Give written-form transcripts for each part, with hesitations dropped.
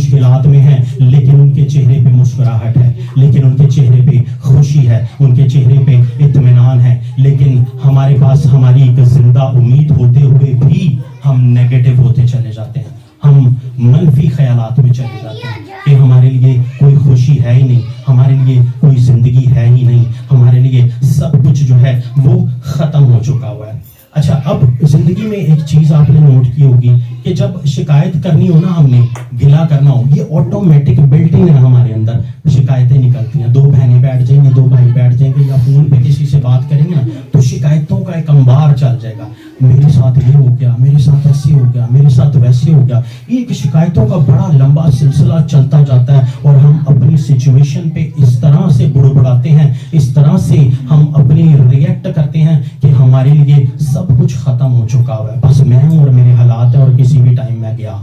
مشکلات میں ہیں لیکن ان کے چہرے پہ مسکراہٹ ہے, لیکن ان کے چہرے پہ خوشی ہے, ان کے چہرے پہ اطمینان ہے. لیکن ہمارے پاس ہماری ایک زندہ امید ہوتے ہوئے بھی ہم نیگیٹو ہوتے چلے جاتے ہیں, ہم منفی خیالات میں چلے جاتے ہیں کہ ہمارے لیے کوئی خوشی ہے ہی نہیں, ہمارے لیے کوئی زندگی ہے ہی نہیں, ہمارے لیے سب کچھ جو ہے وہ ختم ہو چکا ہوا ہے. اچھا, اب زندگی میں ایک چیز آپ نے نوٹ کی ہوگی کہ جب شکایت کرنی ہو نا, ہم نے گلا کرنا ہو, یہ آٹومیٹک بلٹنگ ہے ہمارے اندر, شکایتیں نکلتی ہیں. دو بہنیں بیٹھ جائیں گے, دو بھائی بیٹھ جائیں گے, یا فون پہ کسی سے بات کریں گے نا تو شکایتوں کا ایک انبار چل جائے گا. میرے ساتھ یہ ہو گیا, میرے ساتھ ایسے ہو گیا, میرے ساتھ ویسے ہو گیا. ایک شکایتوں کا بڑا لمبا سلسلہ چلتا جاتا ہے اور ہم اپنی سچویشن پہ اس طرح سے بڑبڑاتے ہیں, اس طرح سے ہم اپنی ریئیکٹ کرتے ہیں کہ ہمارے لیے سب کچھ ختم ہو چکا ہوا ہے, بس میں ہوں اور میرے حالات ہیں اور کسی بھی ٹائم میں گیا,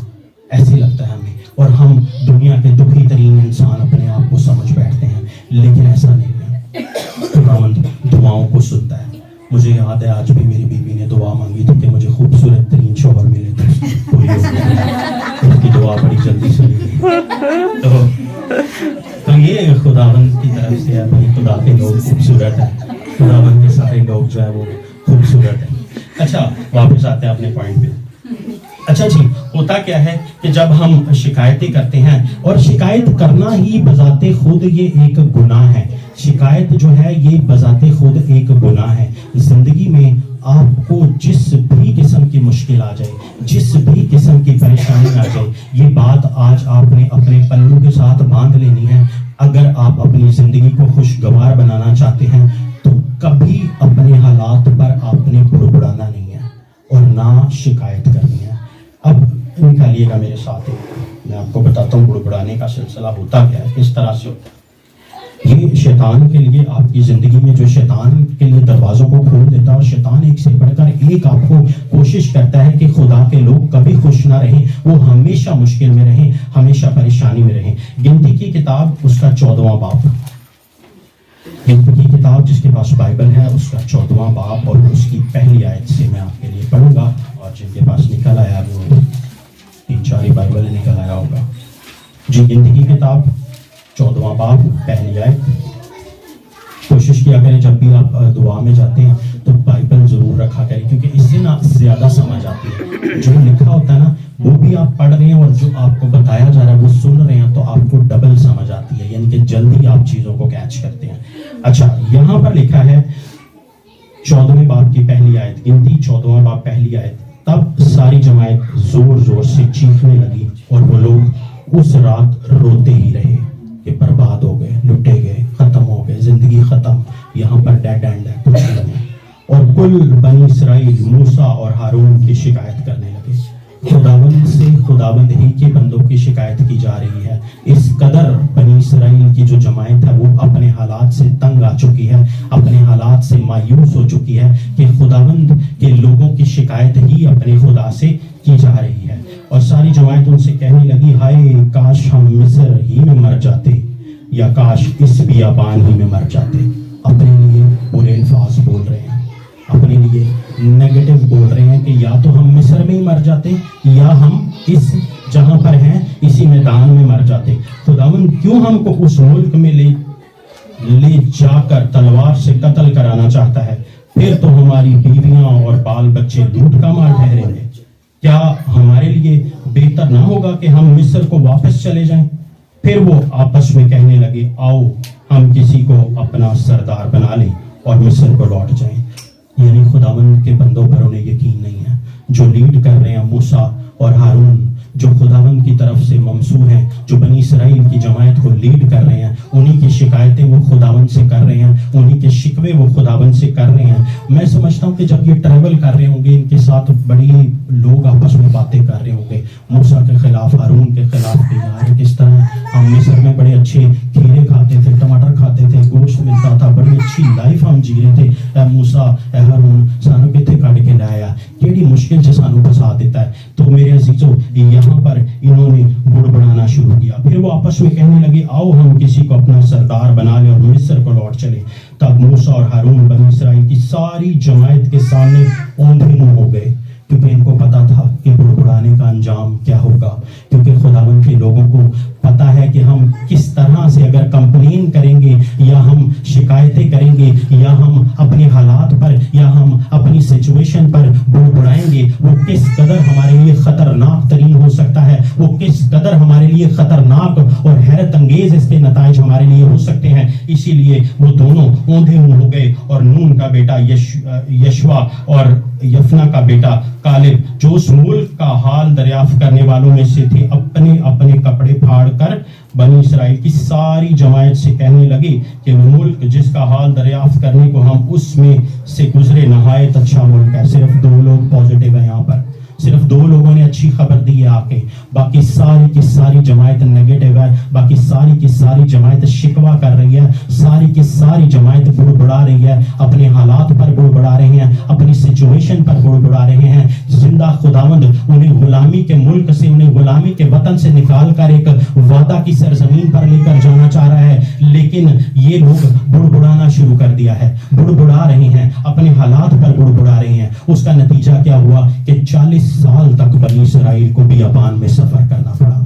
ایسے لگتا ہے ہمیں. اور ہم دنیا کے دکھی ترین انسان اپنے آپ کو سمجھ بیٹھتے ہیں, لیکن ایسا نہیں ہے. خداوند دعاؤں کو سنتا ہے. مجھے یاد ہے آج بھی میری بیوی نے دعا مانگی تھی کہ مجھے خوبصورت ترین شوہر ملے, تو پوری ہو گئی. اس کی دعا بڑی جلدی سنی گئی. تو یہ خداوند کی طرف سے ہے, بھائی خدا کے لوگ خوبصورت ہیں, خداوند کے سارے لوگ جو ہے وہ خوبصورت ہیں. اچھا, واپس آتے ہیں اپنے پوائنٹ پہ. اچھا جی, ہوتا کیا ہے کہ جب ہم شکایتیں کرتے ہیں, اور شکایت کرنا ہی بذات خود یہ ایک گناہ ہے. شکایت جو ہے یہ بذات خود ایک گناہ ہے. زندگی میں آپ کو جس بھی قسم کی مشکل آ جائے, جس بھی قسم کی پریشانی آ جائے, یہ بات آج آپ نے اپنے پلوں کے ساتھ باندھ لینی ہے. اگر آپ اپنی زندگی کو خوشگوار بنانا چاہتے ہیں تو کبھی اپنے حالات پر آپ نے بڑبڑانا نہیں ہے اور نہ شکایت کرنی ہے. اب نکالیے گا میرے ساتھ, میں آپ کو بتاتا ہوں بڑبڑانے کا سلسلہ ہوتا کیا ہے, کس طرح سے ہوتا ہے. یہ شیطان کے لیے, آپ کی زندگی میں جو شیطان کے لیے دروازوں کو کھول دیتا ہے, اور شیطان ایک سے بڑھ کر ایک آپ کو کوشش کرتا ہے کہ خدا کے لوگ کبھی خوش نہ رہیں, وہ ہمیشہ مشکل میں رہیں, ہمیشہ پریشانی میں رہیں. گنتی کی کتاب اس کا 14واں باب, گنتی کی کتاب جس کے پاس بائبل ہے اس کا 14واں باب اور اس کی پہلی آیت سے میں آپ کے لیے پڑھوں گا. اور جن کے پاس نکل آیا وہ 3-4 بائبل نکل آیا ہوگا جی. گنتی کی کتاب 14واں باب پہلی آیت. کوشش کیا کریں جب بھی آپ دعا میں جاتے ہیں تو بائبل ضرور رکھا کریں, کیونکہ اس سے نا زیادہ سمجھ آتی ہے. جو لکھا ہوتا ہے نا وہ بھی آپ پڑھ رہے ہیں, اور جو آپ کو بتایا جا رہا ہے وہ سن رہے ہیں, تو آپ کو ڈبل سمجھ آتی ہے, یعنی کہ جلدی آپ چیزوں کو کیچ کرتے ہیں. اچھا, یہاں پر لکھا ہے 14ویں باب کی پہلی آیت, گنتی 14واں باب پہلی آیت. تب ساری جماعت زور زور سے چیخنے لگی اور وہ لوگ اس رات روتے ہی رہے کہ برباد ہو گئے, لٹے گئے, ختم ہو گئے, زندگی ختم, یہاں پر ڈیڈ اینڈ ہے, کچھ نہیں ہے. اور کل بنی اسرائیل موسیٰ اور ہارون کی شکایت کرنے لگے. خداوند سے خداوند ہی کے بندوں کی شکایت کی جا رہی ہے. اس قدر بنی اسرائیل کی جو جماعت ہے وہ اپنے حالات سے تنگ آ چکی ہے, اپنے حالات سے مایوس ہو چکی ہے کہ خداوند کے لوگوں کی شکایت ہی اپنے خدا سے کی جا رہی ہے. اور ساری جماعت ان سے کہنے لگی, ہائے کاش ہم مصر ہی میں مر جاتے, یا کاش اس بیابان ہی میں مر جاتے. اپنے لیے برے الفاظ بول رہے ہیں, اپنے لیے نیگیٹو بول رہے ہیں کہ یا تو ہم مصر میں ہی مر جاتے, یا ہم اس جہاں پر ہیں اسی میدان میں مر جاتے. خداوند کیوں ہم کو اس ملک میں لے جا کر تلوار سے قتل کرانا چاہتا ہے؟ پھر تو ہماری بیویاں اور بال بچے لوٹ کا مال ٹھہریں گے. کیا ہمارے لیے بہتر نہ ہوگا کہ ہم مصر کو واپس چلے جائیں؟ پھر وہ آپس میں کہنے لگے, آؤ ہم کسی کو اپنا سردار بنا لیں اور مصر کو لوٹ جائیں. یعنی خداوند کے بندوں پر انہیں یقین نہیں ہے. جو لیڈ کر رہے ہیں موسیٰ اور ہارون, جو خداوند کی طرف سے ممسوح ہیں, جو بنی اسرائیل کی جماعت کو لیڈ کر رہے ہیں, انہی کی شکایتیں وہ خداوند سے کر رہے ہیں, انہی کے شکوے وہ خداوند سے کر رہے ہیں. میں سمجھتا ہوں کہ جب یہ ٹریول کر رہے ہوں گے, ان کے ساتھ بڑی لوگ آپس میں باتیں کر رہے ہوں گے موسیٰ کے خلاف, ہارون کے خلاف, کہ یار کس طرح ہم مصر میں بڑے اچھے کھیرے کھاتے تھے, ٹماٹر کھاتے تھے, گوشت ملتا تھا, بڑی اچھی لائف ہم جی رہے تھے. اے موسیٰ, اے ہارون, سانو کتے کٹ کے لایا, کیڑی مشکل سے سانو پھنسا دیتا ہے. تو میرے عزیزو, یہاں پر انہوں نے بڑبڑانا شروع کیا. پھر وہ آپس میں کہنے لگے, آؤ ہم کسی کو اپنا سردار بنا لیں اور مصر کو لوٹ چلے. تب موسیٰ اور ہارون بنی اسرائیل کی ساری جماعت کے سامنے اوندھے منہ ہو گئے. کیونکہ ان کو پتا تھا کہ بڑبڑانے کا انجام کیا ہوگا، کیونکہ خداوند کے لوگوں کو پتا ہے کہ ہم کس طرح سے اگر کمپلین کریں گے یا ہم شکایتیں کریں گے یا ہم اپنے حالات پر یا ہم اپنی سچویشن پر بڑبڑائیں گے، وہ کس قدر ہمارے لیے خطرناک ترین ہو سکتا ہے، وہ کس قدر ہمارے لیے خطرناک اور حیرت انگیز اس کے نتائج ہمارے لیے ہو سکتے ہیں۔ اسی لیے وہ دونوں اوندھے منہ ہو گئے، اور نون کا بیٹا یشوا اور یفنا کا بیٹا کالب، جو اس ملک کا حال دریافت کرنے والوں میں سے تھے، اپنے اپنے کپڑے پھاڑ کر بنی اسرائیل کی ساری جماعت سے کہنے لگے کہ وہ ملک جس کا حال دریافت کرنے کو ہم اس میں سے گزرے نہایت اچھا ملک ہے۔ صرف 2 لوگ پازیٹیو ہیں یہاں پر، صرف 2 لوگوں نے اچھی خبر دی ہے آ کے، باقی ساری کی ساری جماعت نیگیٹو ہے، باقی ساری کی ساری جماعت شکوہ کر رہی ہے، ساری کی ساری جماعت بڑبڑا رہی ہے، اپنے حالات پر بڑبڑا رہے ہیں، اپنی سچویشن پر بڑبڑا رہے ہیں۔ زندہ خداوند انہیں غلامی کے ملک سے، انہیں غلامی کے وطن سے نکال کر ایک وعدہ کی سرزمین پر لے کر جانا چاہ رہا ہے، لیکن یہ لوگ بڑبڑانا شروع کر دیا ہے، بڑبڑا رہے ہیں، اپنے حالات پر بڑبڑا رہے ہیں۔ اس کا نتیجہ کیا ہوا کہ 40 سال تک بنی اسرائیل کو بیابان میں سفر کرنا پڑا۔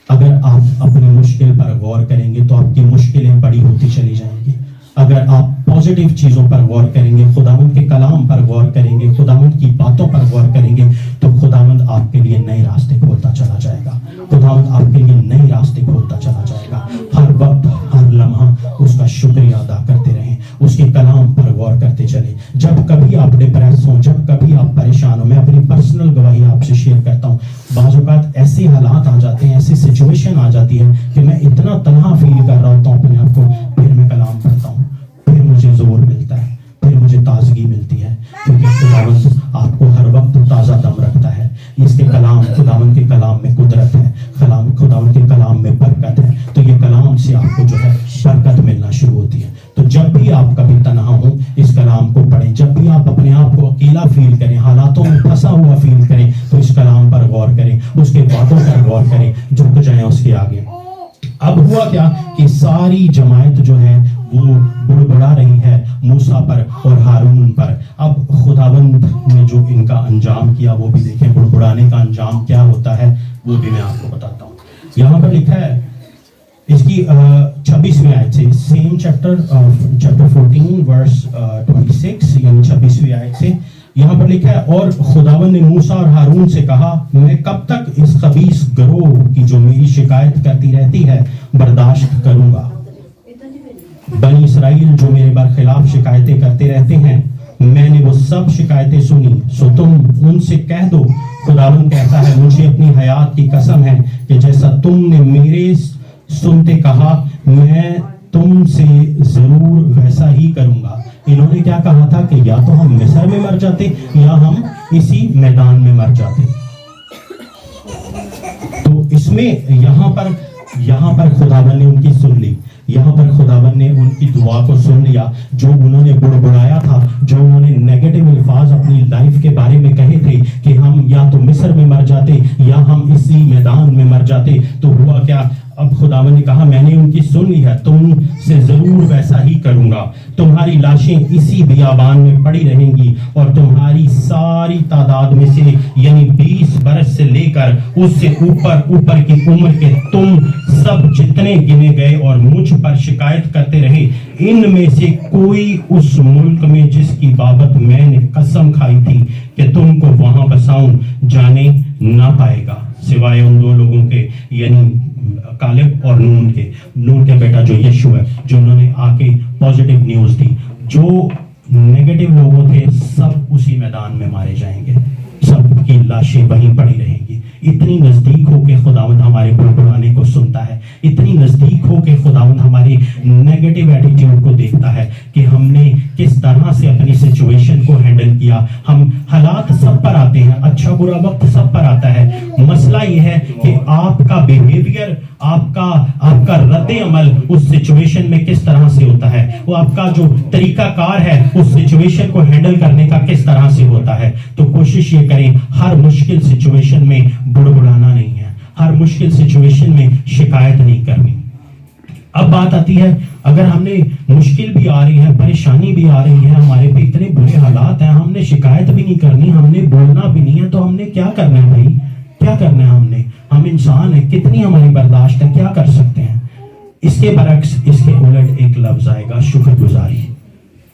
اگر آپ اپنی مشکل پر غور کریں گے تو آپ کی مشکلیں بڑی ہوتی چلی جائیں گی۔ اگر آپ پازیٹیو چیزوں پر غور کریں گے، خداوند کے کلام پر غور کریں گے، خداوند کی باتوں پر غور کریں گے، تو خداوند آپ کے لیے نئے راستے کھولتا چلا جائے گا، خداوند آپ کے لیے نئے راستے کھولتا چلا جائے گا۔ ہر وقت ہر لمحہ اس کا شکریہ ادا کرتے رہیں، اس کے کلام پر غور کرتے چلیں۔ جب کبھی آپ ڈپریس ہوں، جب کبھی آپ پریشان ہوں، میں اپنی پرسنل گواہی آپ سے شیئر کرتا ہوں، بعض اوقات ایسے حالات آ جاتے ہیں، ایسی سچویشن آ جاتی ہے کہ میں اتنا تنہا فیل کر رہا ہوتا ہوں اپنے آپ کو، پھر میں کلام پڑھتا ہوں، پھر مجھے زور ملتا ہے، پھر مجھے تازگی ملتی ہے، کیونکہ خداوند آپ کو ہر وقت تازہ دم رکھتا ہے۔ اس کے کلام، خداوند کے کلام میں قدرت ہے، خداوند کے کلام میں برکت ہے، تو یہ کلام سے آپ کو جو ہے برکت ملنا شروع ہوتی ہے۔ تو جب بھی آپ کبھی تنہا ہوں اس کلام کو پڑھیں، جب بھی آپ اپنے آپ کو اکیلا فیل کریں، حالاتوں میں پھنسا ہوا فیل کریں، تو اس کلام پر غور کریں، اس کے وعدوں پر غور کریں، جھک جائیں اس کے آگے۔ اب ہوا کیا کہ ساری جماعت جو ہے وہ بڑبڑا رہی ہے موسیٰ پر اور ہارون پر۔ اب خداوند نے جو ان کا انجام کیا وہ بھی دیکھیں، بڑبڑانے کا انجام کیا ہوتا ہے وہ بھی میں آپ کو بتاتا ہوں۔ یہاں پر لکھا ہے اس کی 26ویں آیت سے، سیم چیپٹر 14 ورس 26، یعنی 26ویں آیت سے یہاں پر لکھا ہے، اور خداوند نے موسیٰ اور ہارون سے کہا، میں کب تک اس خبیث گروہ کی جو میری شکایت کرتی رہتی ہے برداشت کروں گا؟ بنی اسرائیل جو میرے برخلاف شکایتیں کرتے رہتے ہیں، میں نے وہ سب شکایتیں سنی، سو تم ان سے کہہ دو، خداوند کہتا ہے مجھے اپنی حیات کی قسم ہے کہ جیسا تم نے میرے سنتے کہا میں تم سے ضرور ویسا ہی کروں گا۔ انہوں نے کیا کہا تھا کہ یا تو ہم مصر میں مر جاتے یا ہم اسی میدان میں مر جاتے۔ تو اس میں یہاں پر خداوند نے ان کی سن لی، یہاں پر خداوند نے ان کی دعا کو سن لیا۔ جو انہوں نے بڑبڑایا تھا، جو انہوں نے نیگیٹو الفاظ اپنی لائف کے بارے میں کہے تھے کہ ہم یا تو مصر میں مر جاتے یا ہم اسی میدان میں مر جاتے، تو ہوا کیا؟ اب خداوند نے کہا میں نے ان کی سن لی ہے، تم سے ضرور ویسا ہی کروں گا۔ تمہاری لاشیں اسی بیابان میں پڑی رہیں گی، اور تمہاری ساری تعداد میں سے یعنی 20 برس سے لے کر اس سے اوپر کی عمر کے تم سب جتنے گنے گئے اور مجھ پر شکایت کرتے رہے، ان میں سے کوئی اس ملک میں جس کی بابت میں نے قسم کھائی تھی کہ تم کو وہاں بساؤں جانے نہ پائے گا، سوائے ان 2 لوگوں کے، یعنی کالب اور نون کے بیٹا جو یشوع ہے، جو انہوں نے آ کے پازیٹیو نیوز دی۔ جو نیگیٹو لوگوں تھے سب اسی میدان میں مارے جائیں گے، سب کی لاشیں وہیں پڑی رہیں گی۔ اتنی نزدیک ہو کہ خداوند ہمارے بڑبڑانے کو سنتا ہے، اتنی نزدیک ہو کہ خداوند ہماری نیگیٹو ایٹیٹیوڈ کو دیکھتا ہے کہ ہم نے کس طرح سے اپنی سچویشن کو ہینڈل کیا۔ ہم حالات سب پر آتے ہیں، اچھا برا وقت سب پر آتا ہے، مسئلہ یہ ہے کہ آپ کا بیہیویئر، آپ کا رد عمل اس سچویشن میں کس طرح سے ہوتا ہے، وہ آپ کا جو طریقہ کار ہے اس سچویشن کو ہینڈل کرنے کا کس طرح سے ہوتا ہے۔ تو کوشش یہ کریں ہر مشکل سچویشن میں بڑبڑانا نہیں ہے، ہر مشکل سچویشن میں شکایت نہیں کرنی۔ اب بات آتی ہے اگر ہم نے مشکل بھی آ رہی ہے، پریشانی بھی آ رہی ہے ہمارے پہ اتنے برے حالات ہیں, ہم نے شکایت بھی نہیں کرنی, ہم نے بولنا بھی نہیں ہے, تو ہم نے کیا کرنا ہے بھائی, کیا کرنا ہے ہم انسان ہیں, کتنی ہماری برداشت ہے, کیا کر سکتے ہیں. اس کے برعکس, اس کے الٹ ایک لفظ آئے گا, شکر گزاری.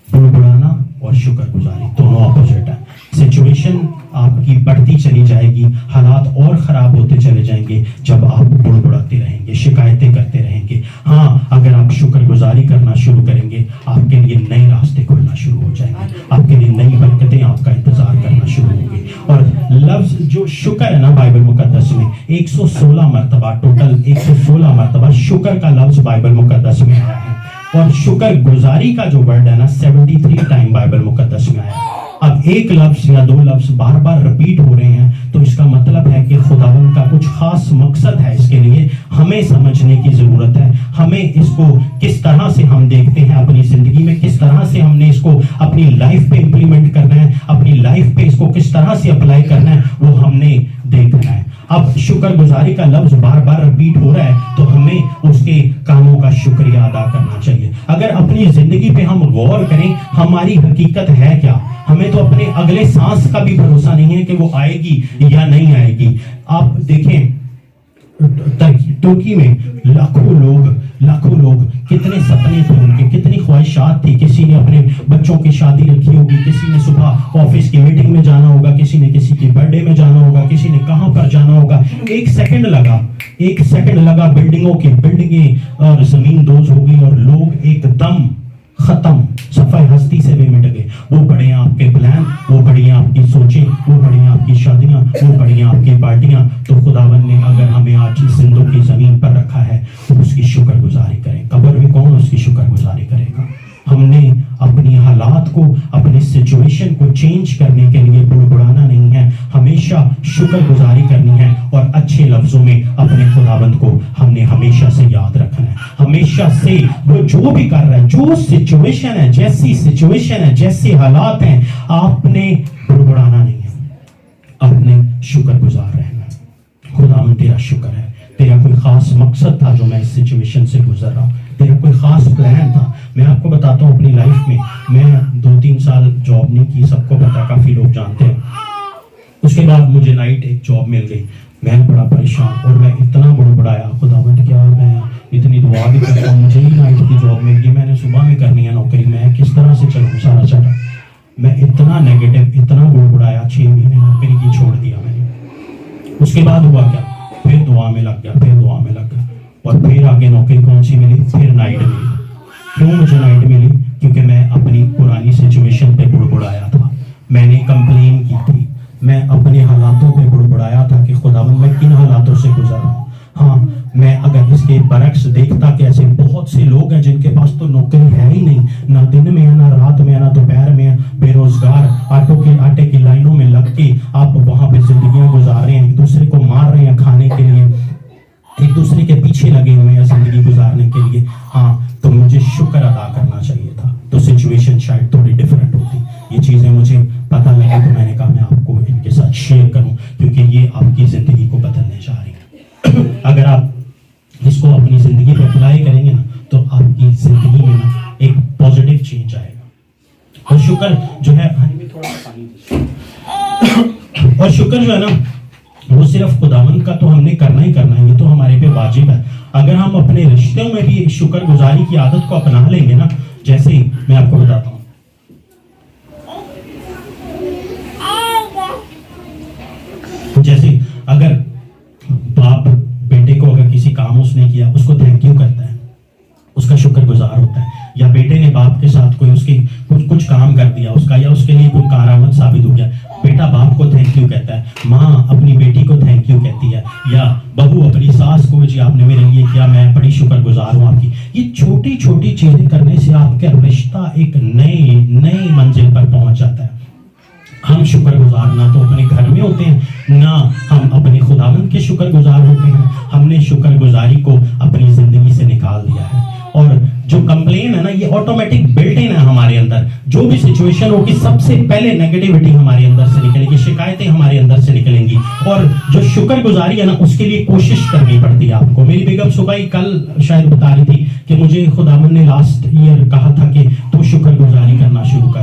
بڑبڑانا اور شکر گزاری دونوں اپوزٹ ہیں. سچویشن آپ کی بڑھتی چلی جائے گی, حالات اور خراب ہوتے چلے جائیں گے جب آپ بڑبڑاتے رہیں گے, شکایتیں کرتے رہیں گے. ہاں, اگر آپ شکر گزاری کرنا شروع کریں گے, آپ کے لیے نئے راستے کھلنا شروع ہو جائیں گے, آپ کے لیے نئی برکتیں آپ کا انتظار کرنا شروع ہوں گی. اور لفظ جو شکر ہے نا, بائبل مقدس میں 116 مرتبہ, ٹوٹل 116 مرتبہ شکر کا لفظ بائبل مقدس میں آیا ہے. اور شکر گزاری کا جو ورڈ ہے نا 73 ٹائم بائبل مقدس میں آیا ہے. اب ایک لفظ یا دو لفظ بار بار رپیٹ ہو رہے ہیں تو اس کا مطلب ہے کہ خداوند کا کچھ خاص مقصد ہے اس کے لیے. ہمیں سمجھنے کی ضرورت ہے, ہمیں اس کو کس طرح سے ہم دیکھتے ہیں اپنی زندگی میں, کس طرح سے ہم نے اس کو اپنی لائف پہ امپلیمنٹ کرنا ہے, اپنی لائف پہ اس کو کس طرح سے اپلائی کرنا ہے, وہ ہم نے دیکھنا ہے. اب شکر گزاری کا لفظ بار بار رپیٹ ہو رہا ہے تو ہمیں اس کے کاموں کا شکریہ ادا کرنا چاہیے. اگر اپنی زندگی پہ ہم غور کریں, ہماری حقیقت ہے کیا, ہمیں تو اپنے اگلے سانس کا بھی بھروسہ نہیں ہے کہ وہ آئے گی یا نہیں آئے گی. آپ دیکھیں ترکی میں لاکھوں لوگ کتنے سپنے تھے ان کے, کتنی خواہشات تھی. کسی نے اپنے بچوں کی شادی رکھی ہوگی, کسی نے صبح آفس کی میٹنگ میں جانا ہوگا, کسی نے کسی کی برتھ ڈے میں جانا ہوگا, کسی نے کہاں پر جانا ہوگا. ایک سیکنڈ لگا بلڈنگوں کی بلڈنگیں اور زمین دوز ہو گئی اور لوگ ایک دم ختم, صفحہ ہستی سے بھی مٹ گئے. وہ بڑے ہیں آپ کے پلان, وہ بڑی ہیں آپ کی سوچیں, وہ بڑی ہیں آپ کی شادیاں, وہ بڑی ہیں آپ کی پارٹیاں. تو خداوند نے اگر ہمیں آج زندوں کی زمین پر رکھا ہے تو اس کی شکر گزاری کریں. قبر میں کون اس کی شکر گزاری کرے گا؟ ہم نے اپنی حالات کو, اپنی سچویشن کو چینج کرنے کے لیے بڑبڑانا نہیں ہے, ہمیشہ شکر گزاری کرنی ہے. اور اچھے لفظوں میں اپنے خداوند کو ہم نے ہمیشہ سے یاد رکھنا ہے, ہمیشہ سے وہ جو بھی کر رہا ہے, جو سچویشن ہے, جیسی سچویشن ہے, جیسے حالات ہیں, آپ نے بڑبڑانا نہیں ہے, آپ نے شکر گزار رہنا ہے. خداوند تیرا شکر ہے, تیرا کوئی خاص مقصد تھا جو میں اس سچویشن سے گزر رہا ہوں, تیرا کوئی خاص پلان تھا. میں آپ کو بتاتا ہوں اپنی لائف میں 2-3 سال جاب نہیں کی, سب کو پتا, کافی لوگ جانتے ہیں. اس کے بعد مجھے نائٹ ایک جاب مل گئی, میں بڑا پریشان اور میں اتنا بڑبڑایا, خداوند کیا میں اتنی دعا بھی کرتا ہوں, مجھے ہی نائٹ کی جاب مل گئی, میں نے صبح میں کرنی ہے نوکری, میں کس طرح سے چلوں سارا چٹا. میں اتنا نیگیٹو, اتنا بڑبڑایا, 6 مہینے نوکری کی چھوڑ دیا میں نے. اس کے بعد ہوا کیا, پھر دعا میں لگ گیا, اور پھر آگے نوکری کون سی ملی, پھر نائٹ ملی. کیوں مجھے نائٹ ملی؟ کیونکہ میں اپنی پرانی سچویشن پہ بڑبڑایا تھا, میں نے کمپلین کی تھی, میں اپنے حالاتوں پہ بڑبڑایا تھا کہ خداوند میں کن حالاتوں سے گزر رہا ہوں. ہاں, میں اگر اس کے برعکس دیکھتا کہ ایسے بہت سے لوگ ہیں جن کے پاس تو نوکری ہے ہی نہیں, نہ دن میں ہے, نہ رات میں ہے, نہ دوپہر میں ہے, بے روزگار, آٹے کی لائنوں میں لگ کے آپ وہاں پہ زندگیاں گزار رہے ہیں, ایک دوسرے کو مار رہے ہیں کھانے کے لیے, ایک دوسرے کے پیچھے لگے ہوئے ہیں زندگی گزارنے کے لیے. ہاں, تو مجھے شکر ادا کرنا چاہیے تھا, تو سچویشن شاید تھوڑی ڈیفرنٹ ہوتی. یہ چیزیں مجھے پتہ لگی تو میں نے کہا میں آپ کو ان کے ساتھ شیئر کروں, کیونکہ یہ آپ کی زندگی کو بدلنے جا رہی ہے. اگر آپ اس کو اپنی زندگی پہ اپلائی کریں گے نا تو آپ کی زندگی میں نا ایک پازیٹیو چینج آئے گا. اور شکر جو ہے, اور شکر جو ہے نا وہ صرف خداوند کا تو ہم نے کرنا ہی کرنا ہے, یہ تو ہمارے پہ واجب ہے. اگر ہم اپنے رشتوں میں بھی شکر گزاری کی عادت کو اپنا لیں گے نا, جیسے میں آپ کو بتاتا ہوں, جیسے اگر باپ بیٹے کو اگر کسی کام اس نے کیا, اس کو تھینک یو کرتا ہے, اس کا شکر گزار ہوتا ہے. یا بیٹے نے باپ کے ساتھ کوئی اس کی کچھ کام کر دیا اس کا, یا اس کے لیے کوئی کارآمد ثابت ہو گیا, بیٹا باپ کو تھینک یو کہتا ہے, ماں اپنی بیٹی کو تھینک یو کہتی ہے, یا بہو اپنی ساس کو, جی آپ نے میرے لیے کیا, میں بڑی شکر گزار ہوں آپ کی. یہ چھوٹی چھوٹی چیزیں کرنے سے آپ کا رشتہ ایک نئی منزل پر پہنچ جاتا ہے. ہم شکر گزار نہ تو اپنے گھر میں ہوتے ہیں, نہ ہم اپنے خداوند کے شکر گزار ہوتے ہیں. ہم نے شکر گزاری کو اپنی زندگی سے نکال دیا ہے. اور جو کمپلین ہے نا, یہ آٹومیٹک بلٹ ان ہے ہمارے اندر. جو بھی سچویشن ہوگی سب سے پہلے نیگیٹیوٹی ہمارے اندر سے نکلے گی, شکایتیں ہمارے اندر سے نکلیں گی. اور جو شکر گزاری ہے نا, اس کے لیے کوشش کرنی پڑتی ہے آپ کو. میری بیگم صبح ہی کل شاید بتا رہی تھی کہ مجھے خداوند نے لاسٹ ایئر کہا تھا کہ تو شکر گزاری کرنا شروع کر,